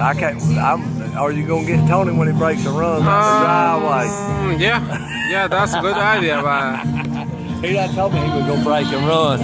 I can't. Are you gonna get Tony when he breaks the run out the driveway? Yeah, that's a good idea, but He done told me he was gonna break and run.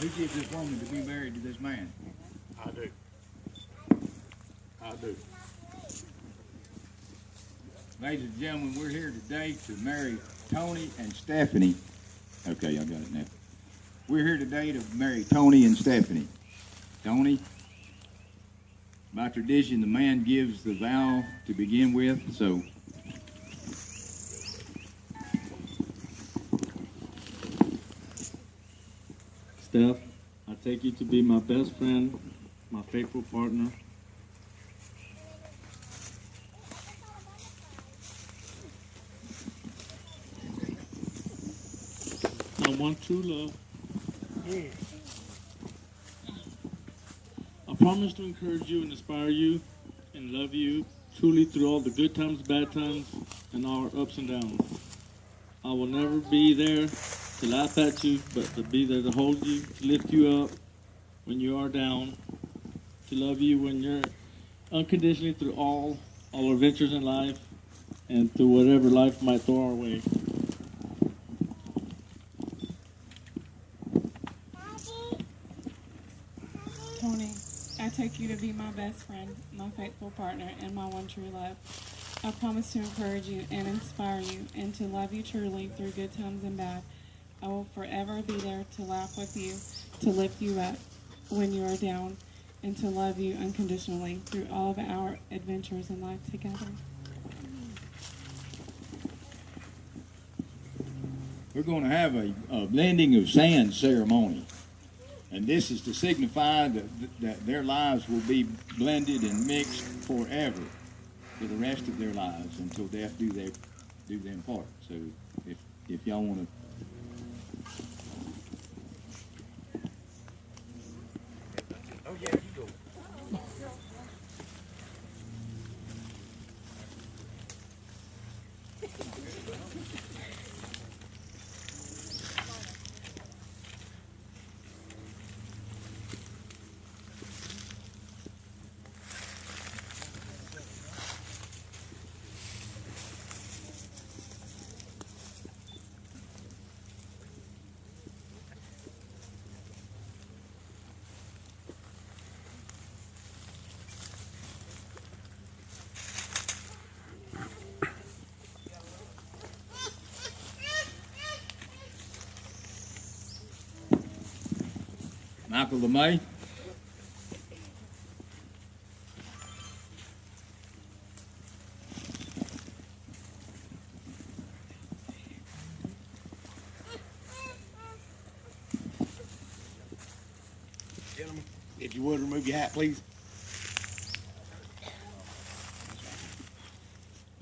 Who gives this woman to be married to this man? I do. I do. Ladies and gentlemen, we're here today to marry Tony and Stephanie. Okay, y'all got it now. We're here today to marry Tony and Stephanie. Tony, by tradition, the man gives the vow to begin with, so Steph, I take you to be my best friend, my faithful partner. I want true love. I promise to encourage you and inspire you and love you truly through all the good times, bad times, and our ups and downs. I will never be there to laugh at you, but to be there to hold you, to lift you up when you are down, to love you when you're unconditionally through all adventures in life and through whatever life might throw our way. Tony, I take you to be my best friend, my faithful partner, and my one true love. I promise to encourage you and inspire you and to love you truly through good times and bad. I will forever be there to laugh with you, to lift you up when you are down, and to love you unconditionally through all of our adventures in life together. we're going to have a blending of sand ceremony. And this is to signify that their lives will be blended and mixed forever for the rest of their lives until death do them part. So if y'all want to. Oh yeah, you go. Michael LeMay. Gentlemen, if you would remove your hat, please.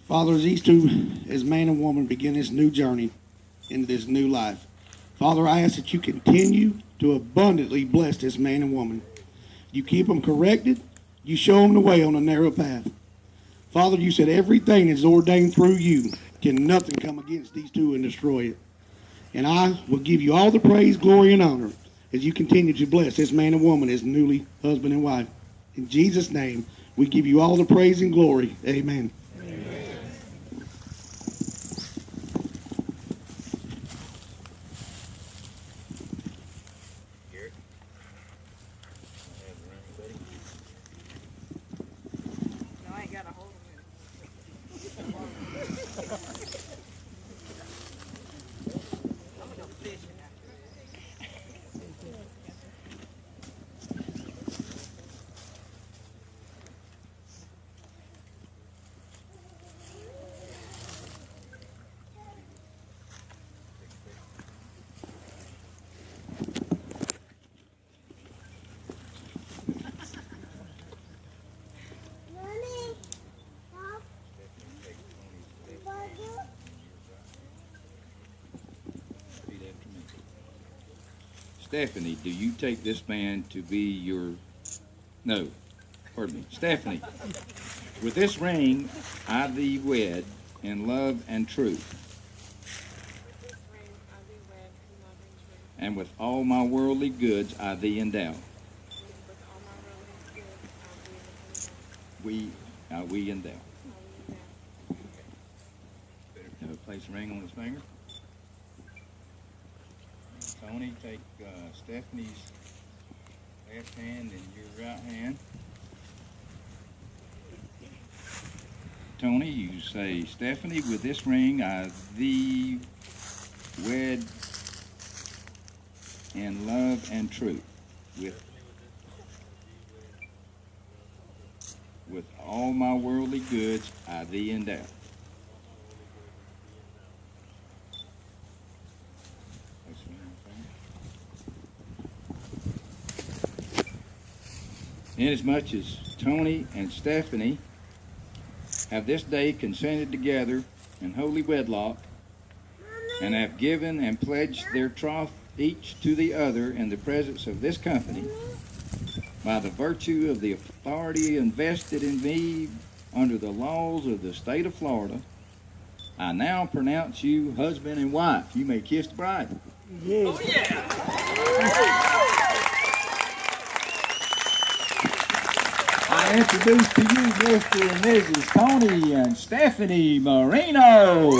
Father, as these two, as man and woman, begin this new journey into this new life, Father, I ask that you continue to abundantly bless this man and woman. You keep them corrected. You show them the way on a narrow path. Father, you said everything is ordained through you. Can nothing come against these two and destroy it. And I will give you all the praise, glory, and honor as you continue to bless this man and woman as newly husband and wife. In Jesus' name, we give you all the praise and glory. Amen. Stephanie, do you take this man to be your... No, pardon me. Stephanie, with this ring I thee wed in love and truth, and with all my worldly goods I thee endow. We endow. Place the ring on his finger. Tony, take Stephanie's left hand and your right hand. Tony, you say, Stephanie, with this ring I thee wed in love and truth, with all my worldly goods I thee endow. Inasmuch as Tony and Stephanie have this day consented together in holy wedlock, and have given and pledged their troth each to the other in the presence of this company, by the virtue of the authority invested in me under the laws of the state of Florida, I now pronounce you husband and wife. You may kiss the bride. Yes. Oh, yeah! I introduce to you Mr. and Mrs. Tony and Stephanie Marino.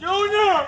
Junior!